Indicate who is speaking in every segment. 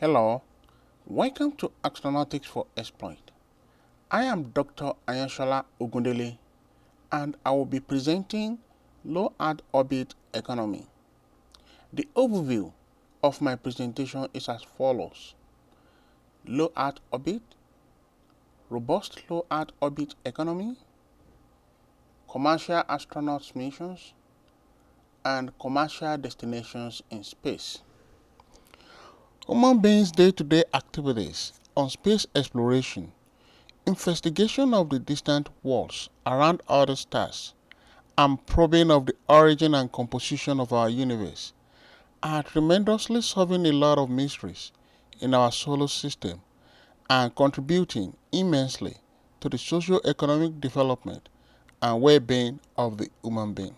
Speaker 1: Hello, welcome to Astronautics for Exploit. I am Dr. Ayashola Ogundele and I will be presenting Low Earth Orbit Economy. The overview of my presentation is as follows. Low Earth Orbit, Robust Low Earth Orbit Economy, Commercial Astronauts Missions, and Commercial Destinations in Space. Human beings' day-to-day activities on space exploration, investigation of the distant worlds around other stars, and probing of the origin and composition of our universe are tremendously solving a lot of mysteries in our solar system and contributing immensely to the socio-economic development and well-being of the human being.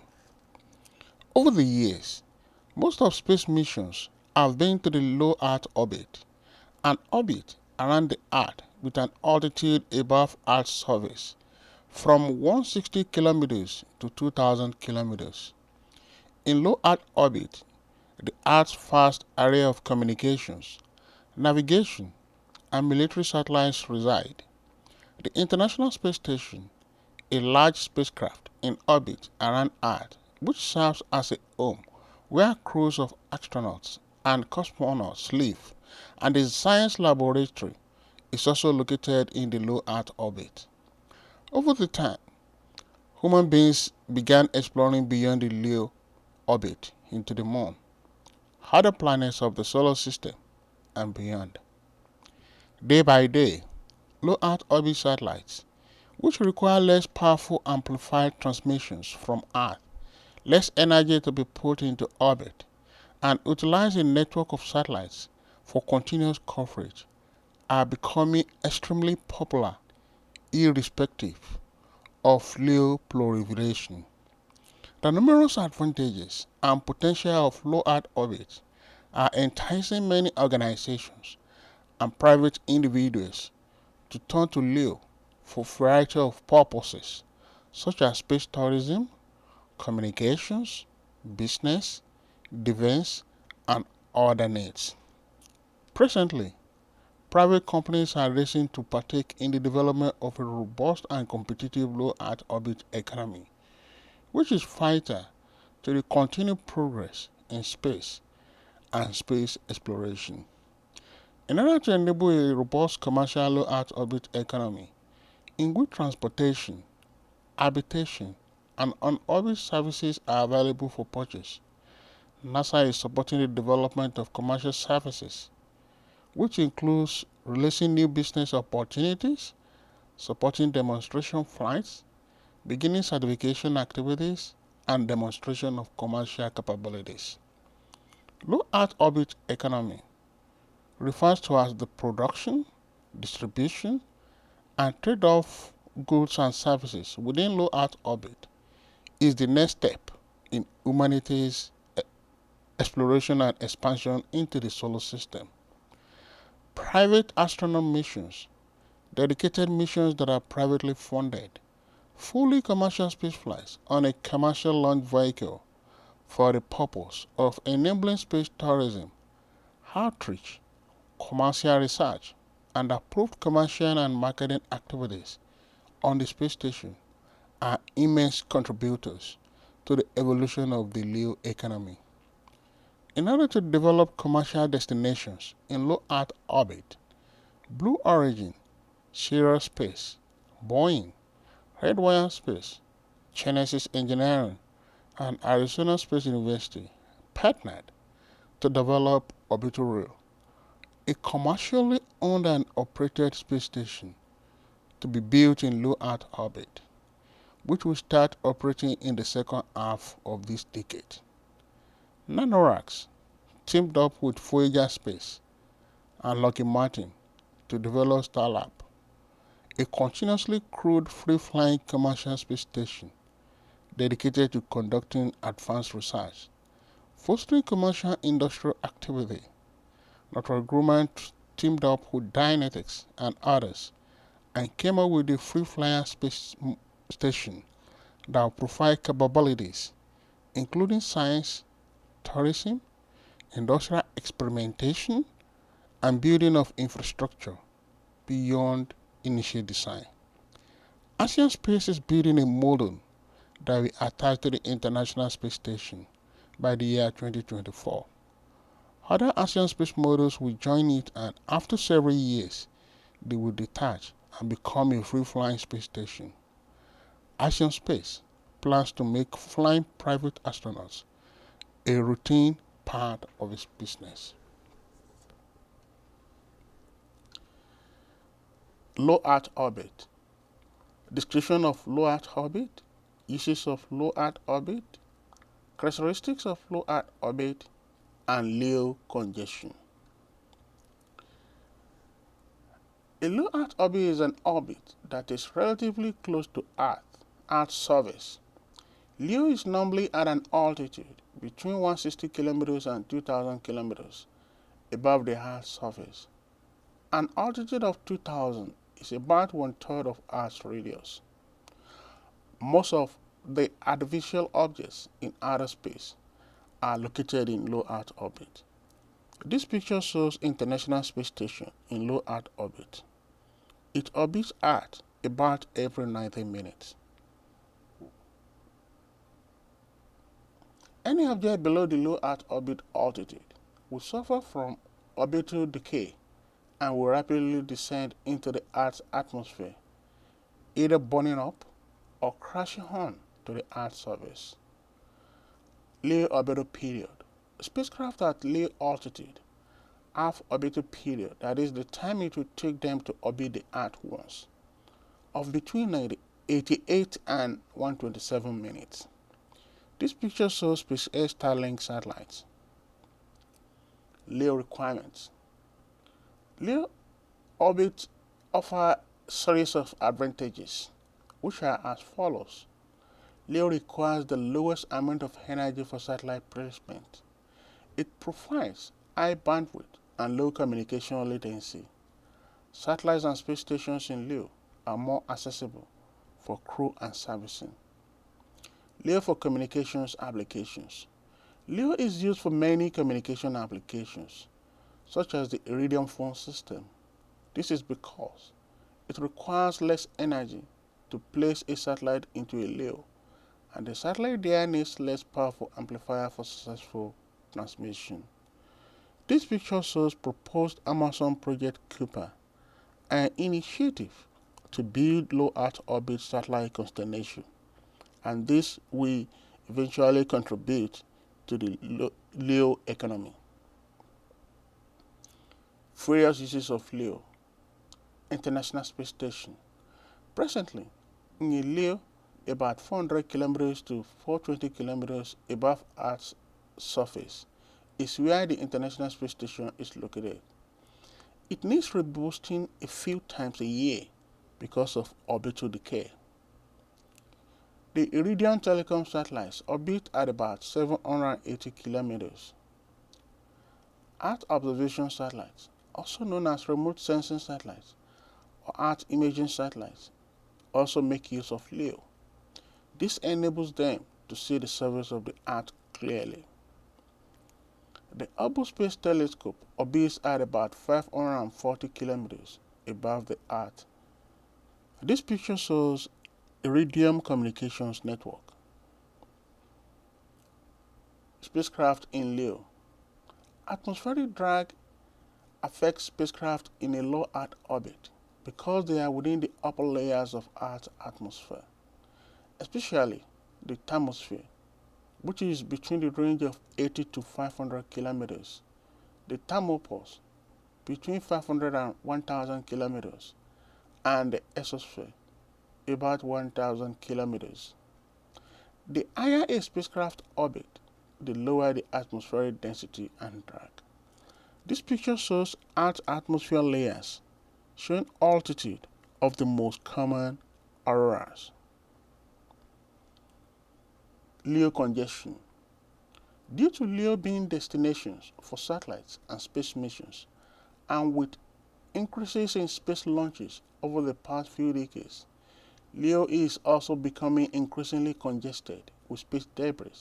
Speaker 1: Over the years, most of space missions have been to the low Earth orbit, an orbit around the Earth with an altitude above Earth's surface from 160 kilometers to 2,000 kilometers. In low Earth orbit, the Earth's vast array of communications, navigation, and military satellites reside. The International Space Station, a large spacecraft in orbit around Earth, which serves as a home where crews of astronauts and cosmonauts live, and the science laboratory is also located in the low Earth orbit. Over the time, human beings began exploring beyond the low orbit into the moon, other planets of the solar system, and beyond. Day by day, low Earth orbit satellites, which require less powerful amplified transmissions from Earth, less energy to be put into orbit, and utilize a network of satellites for continuous coverage, are becoming extremely popular irrespective of low proliferation. The numerous advantages and potential of low Earth orbit are enticing many organizations and private individuals to turn to LEO for a variety of purposes, such as space tourism, communications, business, defense, and other needs. Presently, private companies are racing to partake in the development of a robust and competitive low Earth orbit economy, which is vital to the continued progress in space and space exploration. In order to enable a robust commercial low Earth orbit economy, in which transportation, habitation, and on-orbit services are available for purchase, NASA is supporting the development of commercial services, which includes releasing new business opportunities, supporting demonstration flights, beginning certification activities, and demonstration of commercial capabilities. Low Earth orbit economy refers to as the production, distribution, and trade of goods and services within low Earth orbit is the next step in humanity's exploration and expansion into the solar system. Private astronaut missions, dedicated missions that are privately funded, fully commercial space flights on a commercial launch vehicle for the purpose of enabling space tourism, outreach, commercial research, and approved commercial and marketing activities on the space station are immense contributors to the evolution of the LEO economy. In order to develop commercial destinations in low Earth orbit, Blue Origin, Sierra Space, Boeing, Redwire Space, Genesis Engineering, and Arizona Space University partnered to develop Orbital Rail, a commercially owned and operated space station to be built in low Earth orbit, which will start operating in the second half of this decade. NanoRacks teamed up with Voyager Space and Lockheed Martin to develop Starlab, a continuously crewed free-flying commercial space station dedicated to conducting advanced research, fostering commercial industrial activity. Northrop Grumman teamed up with Dynetics and others and came up with the free-flyer space station that will provide capabilities including science, tourism, industrial experimentation, and building of infrastructure beyond initial design. Asian Space is building a model that will attach to the International Space Station by the year 2024. Other Asian space models will join it, and after several years, they will detach and become a free-flying space station. Asian Space plans to make flying private astronauts a routine part of its business. Low Earth orbit. Description of low Earth orbit, uses of low Earth orbit, characteristics of low Earth orbit, and LEO congestion. A low Earth orbit is an orbit that is relatively close to Earth's surface. LEO is normally at an altitude between 160 kilometers and 2000 kilometers above the Earth's surface. An altitude of 2000 is about one-third of Earth's radius. Most of the artificial objects in outer space are located in low Earth orbit. This picture shows International Space Station in low Earth orbit. It orbits Earth about every 90 minutes. Any object below the low Earth orbit altitude will suffer from orbital decay and will rapidly descend into the Earth's atmosphere, either burning up or crashing on to the Earth's surface. LEO orbital period. Spacecraft at LEO altitude have orbital period, that is the time it will take them to orbit the Earth once, of between 88 and 127 minutes. This picture shows SpaceX Starlink satellites. LEO requirements. LEO orbits offer a series of advantages, which are as follows. LEO requires the lowest amount of energy for satellite placement. It provides high bandwidth and low communication latency. Satellites and space stations in LEO are more accessible for crew and servicing. LEO for communications applications. LEO is used for many communication applications, such as the Iridium phone system. This is because it requires less energy to place a satellite into a LEO, and the satellite there needs less powerful amplifier for successful transmission. This picture shows proposed Amazon Project Kuiper, an initiative to build low Earth orbit satellite constellation, and this will eventually contribute to the LEO economy. Various uses of LEO. International Space Station. Presently, in a LEO about 400 kilometers to 420 kilometers above Earth's surface is where the International Space Station is located. It needs reboosting a few times a year because of orbital decay. The Iridium telecom satellites orbit at about 780 kilometers. Earth observation satellites, also known as remote sensing satellites or Earth imaging satellites, also make use of LEO. This enables them to see the surface of the Earth clearly. The Hubble Space Telescope orbits at about 540 kilometers above the Earth. This picture shows Iridium Communications Network. Spacecraft in LEO. Atmospheric drag affects spacecraft in a low Earth orbit because they are within the upper layers of Earth's atmosphere, especially the thermosphere, which is between the range of 80 to 500 kilometers, the thermopause between 500 and 1000 kilometers, and the exosphere about 1000 kilometers. The higher a spacecraft orbit, the lower the atmospheric density and drag. This picture shows Earth's atmosphere layers, showing altitude of the most common auroras. LEO congestion. Due to LEO being destinations for satellites and space missions, and with increases in space launches over the past few decades, LEO is also becoming increasingly congested with space debris.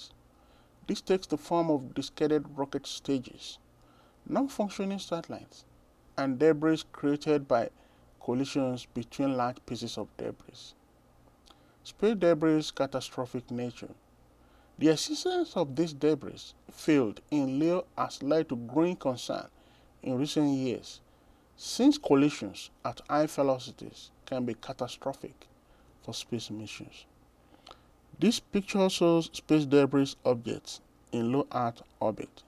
Speaker 1: This takes the form of discarded rocket stages, non-functioning satellites, and debris created by collisions between large pieces of debris. Space debris' catastrophic nature. The existence of this debris field in LEO has led to growing concern in recent years, since collisions at high velocities can be catastrophic for space missions. This picture shows space debris objects in low Earth orbit.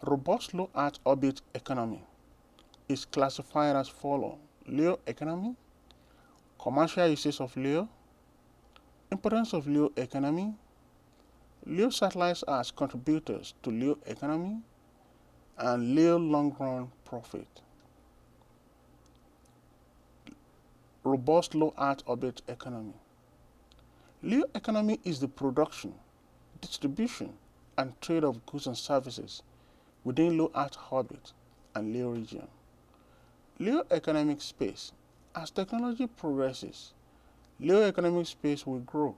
Speaker 1: Robust low Earth orbit economy is classified as follows: LEO economy, commercial uses of LEO, importance of LEO economy, LEO satellites as contributors to LEO economy, and LEO long-run profit. Robust low Earth orbit economy. LEO economy is the production, distribution, and trade of goods and services within low Earth orbit and LEO region. LEO economic space. As technology progresses, LEO economic space will grow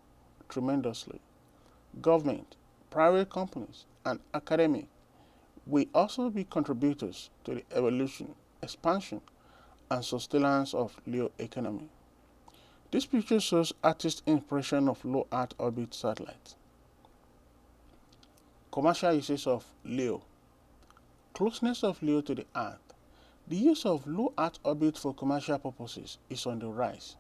Speaker 1: tremendously. Government, private companies, and academic will also be contributors to the evolution, expansion, and sustenance of LEO economy. This picture shows artist impression of low Earth orbit satellites. Commercial uses of LEO. Closeness of LEO to the Earth. The use of low Earth orbit for commercial purposes is on the rise.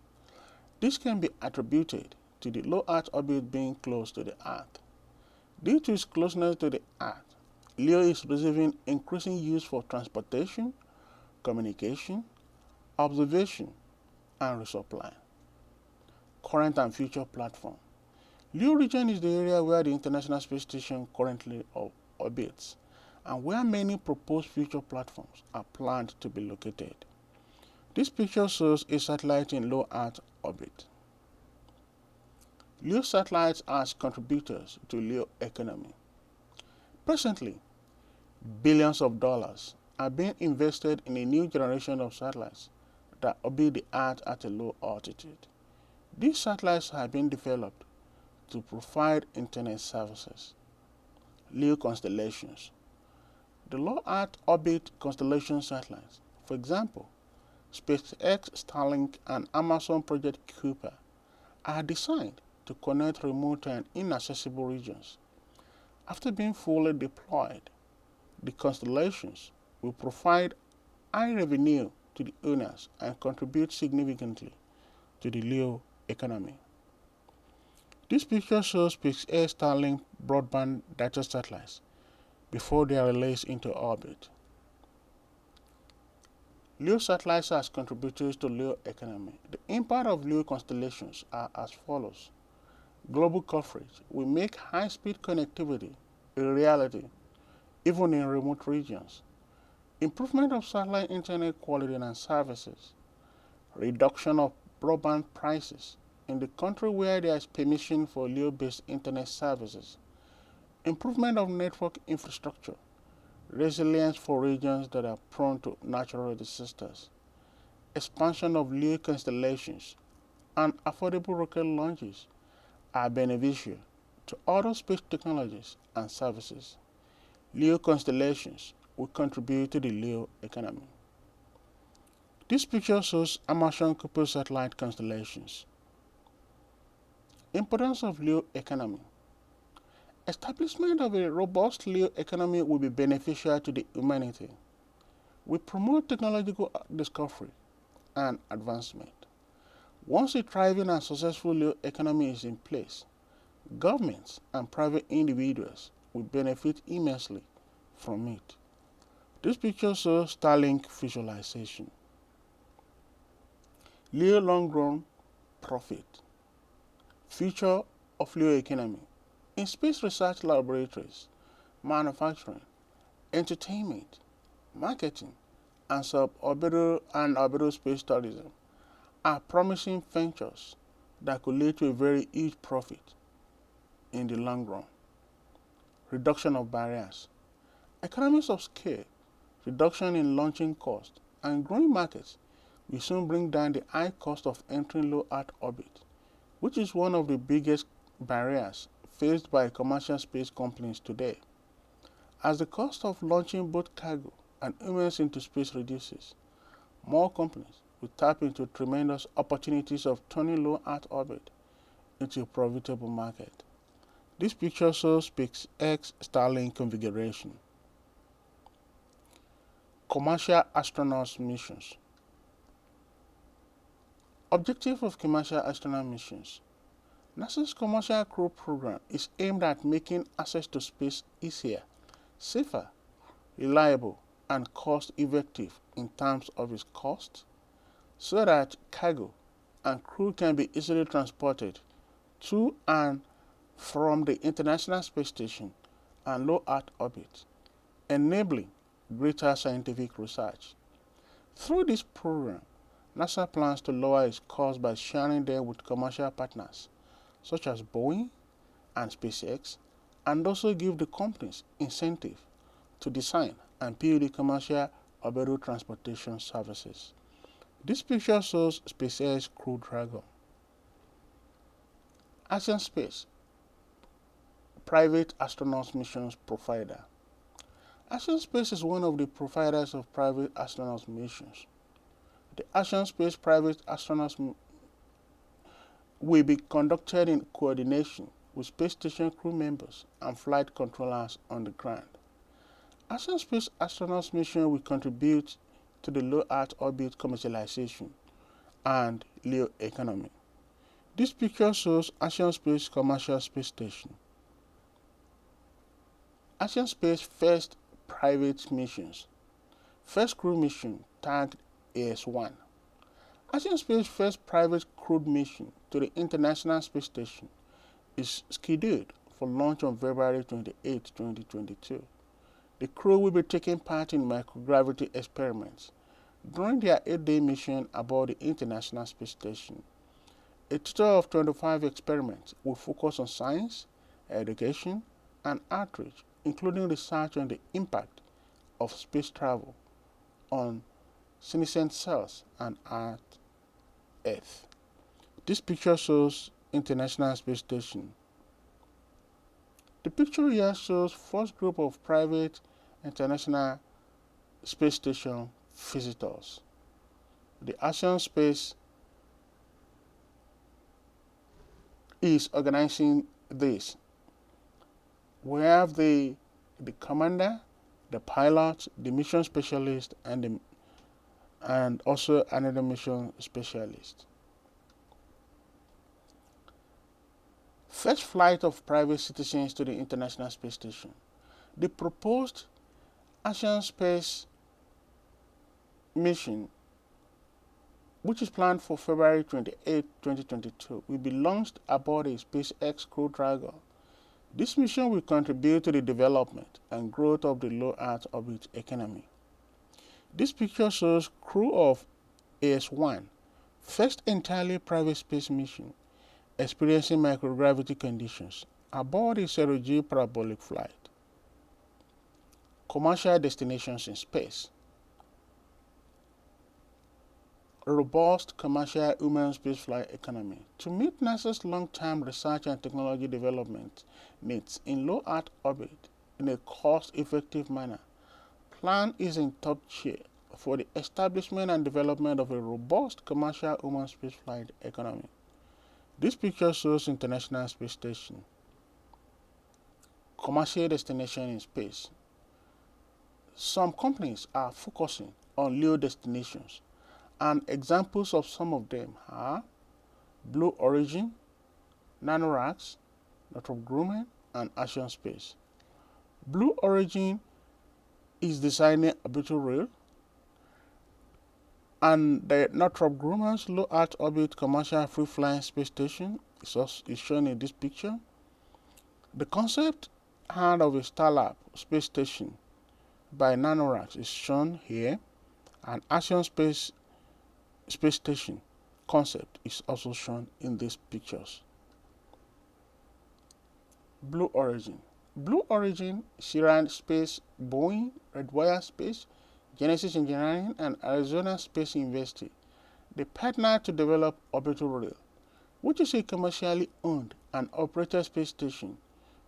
Speaker 1: This can be attributed to the low Earth orbit being close to the Earth. Due to its closeness to the Earth, LEO is receiving increasing use for transportation, communication, observation, and resupply. Current and future platform. LEO region is the area where the International Space Station currently orbits, and where many proposed future platforms are planned to be located. This picture shows a satellite in low Earth orbit. LEO satellites as contributors to LEO economy. Presently, billions of dollars are being invested in a new generation of satellites that orbit the Earth at a low altitude. These satellites have been developed to provide internet services. LEO constellations. The low Earth orbit constellation satellites, for example, SpaceX Starlink and Amazon Project Kuiper, are designed to connect remote and inaccessible regions. After being fully deployed, the constellations will provide high revenue to the owners and contribute significantly to the LEO economy. This picture shows SpaceX Starlink broadband data satellites before they are released into orbit. LEO satellites as contributors to LEO economy. The impact of LEO constellations are as follows. Global coverage will make high-speed connectivity a reality, even in remote regions. Improvement of satellite internet quality and services. Reduction of broadband prices in the country where there is permission for LEO-based internet services. Improvement of network infrastructure. Resilience for regions that are prone to natural disasters. Expansion of LEO constellations and affordable rocket launches are beneficial to other space technologies and services. LEO constellations will contribute to the LEO economy. This picture shows Amazon Kuiper satellite constellations. Importance of LEO economy. Establishment of a robust LEO economy will be beneficial to the humanity. We promote technological discovery and advancement. Once a thriving and successful LEO economy is in place, governments and private individuals will benefit immensely from it. This picture shows Starlink visualization. LEO long-run profit. Future of LEO economy. In space research laboratories, manufacturing, entertainment, marketing, and suborbital space tourism are promising ventures that could lead to a very huge profit in the long run. Reduction of barriers. Economies of scale, reduction in launching costs, and growing markets will soon bring down the high cost of entering low Earth orbit, which is one of the biggest barriers faced by commercial space companies today. As the cost of launching both cargo and humans into space reduces, more companies will tap into tremendous opportunities of turning low Earth orbit into a profitable market. This picture shows SpaceX Starlink configuration. Commercial astronauts missions. Objective of commercial astronaut missions. NASA's Commercial Crew Program is aimed at making access to space easier, safer, reliable, and cost-effective in terms of its cost, so that cargo and crew can be easily transported to and from the International Space Station and low Earth orbit, enabling greater scientific research. Through this program, NASA plans to lower its costs by sharing them with commercial partners such as Boeing and SpaceX, and also give the companies incentive to design and build the commercial orbital transportation services. This picture shows SpaceX Crew Dragon. Asian Space Private Astronauts Missions Provider. Asian Space is one of the providers of private astronauts missions. The Asian Space Private Astronauts will be conducted in coordination with space station crew members and flight controllers on the ground. Asian Space Astronauts mission will contribute to the low Earth orbit commercialization and LEO economy. This picture shows Asian Space Commercial Space Station. Asian Space First Private Missions. First crew mission tagged AS1. Asian Space first private crewed mission to the International Space Station is scheduled for launch on February 28, 2022. The crew will be taking part in microgravity experiments during their 8-day mission aboard the International Space Station. A total of 25 experiments will focus on science, education, and outreach, including research on the impact of space travel on senescent cells and Earth. This picture shows International Space Station. The picture here shows first group of private International Space Station visitors. The Asian Space is organizing this. We have the commander, the pilot, the mission specialist, and also another mission specialist. First flight of private citizens to the International Space Station. The proposed Asian Space mission, which is planned for February 28, 2022, will be launched aboard a SpaceX Crew Dragon. This mission will contribute to the development and growth of the low Earth orbit economy. This picture shows crew of AS1, first entirely private space mission, experiencing microgravity conditions aboard a zero-G parabolic flight. Commercial destinations in space. Robust commercial human spaceflight economy. To meet NASA's long-term research and technology development needs in low Earth orbit in a cost-effective manner, plan is in top tier for the establishment and development of a robust commercial human spaceflight economy. This picture shows International Space Station. Commercial destination in space. Some companies are focusing on LEO destinations, and examples of some of them are Blue Origin, NanoRacks, Northrop Grumman, and Asian Space. Blue Origin is designing orbital rail, and the Northrop Grumman's low Earth orbit commercial free-flying space station is shown in this picture. The concept art of a Starlab space station by NanoRacks is shown here, and Asian Space Station concept is also shown in these pictures. Blue Origin. Blue Origin, Sierra Space, Boeing, Redwire Space, Genesis Engineering, and Arizona Space University. They partnered to develop Orbital Rail, which is a commercially owned and operated space station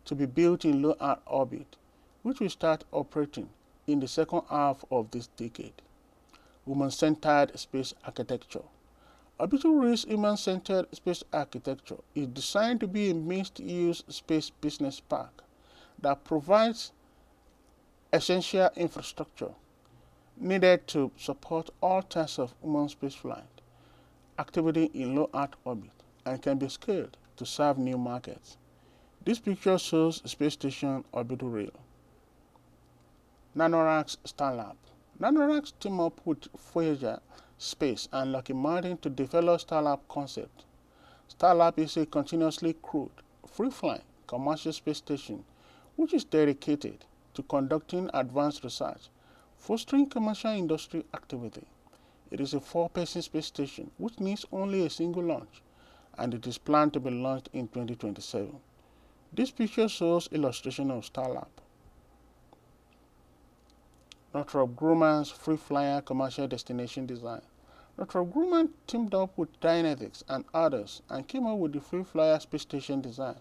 Speaker 1: to be built in low Earth orbit, which will start operating in the second half of this decade. Human-centered space architecture. Orbital Race Human-Centered Space Architecture is designed to be a mixed-use space business park that provides essential infrastructure needed to support all types of human spaceflight activity in low Earth orbit and can be scaled to serve new markets. This picture shows Space Station Orbital Rail. NanoRacks Starlab. NanoRacks team up with Voyager Space and Lockheed Martin to develop Starlab concept. Starlab is a continuously crewed, free-flying commercial space station which is dedicated to conducting advanced research, fostering commercial industry activity. It is a four-person space station which needs only a single launch, and it is planned to be launched in 2027. This picture shows illustration of Starlab. Northrop Grumman's Free Flyer Commercial Destination Design. Northrop Grumman teamed up with Dynetics and others and came up with the Free Flyer Space Station design.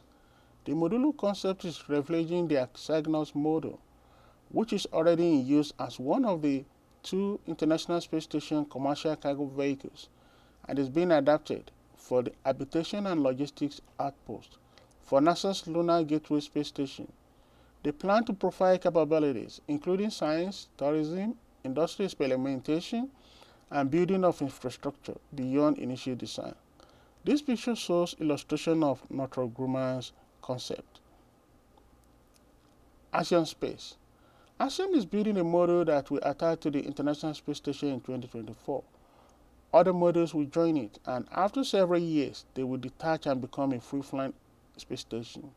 Speaker 1: The modular concept is leveraging the Cygnus model, which is already in use as one of the two International Space Station commercial cargo vehicles and is being adapted for the habitation and logistics outpost for NASA's Lunar Gateway Space Station. They plan to provide capabilities including science, tourism, industry experimentation, and building of infrastructure beyond initial design. This picture shows illustration of Northrop Grumman's concept. Asian Space. ASIAN is building a model that will attach to the International Space Station in 2024. Other models will join it, and after several years, they will detach and become a free-flying space station.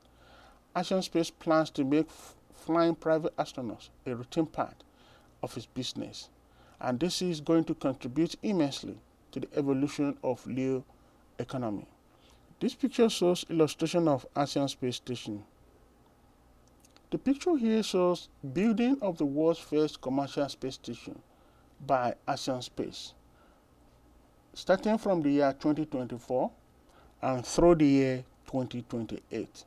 Speaker 1: ASIAN Space plans to make flying private astronauts a routine part of its business, and this is going to contribute immensely to the evolution of LEO economy. This picture shows illustration of ASIAN Space Station. The picture here shows building of the world's first commercial space station by ASIAN Space, starting from the year 2024 and through the year 2028.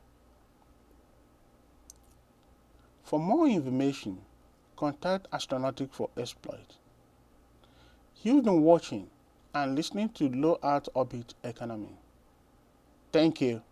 Speaker 1: For more information, contact Astronautics for Exploit. You've been watching and listening to Low Earth Orbit Economy. Thank you.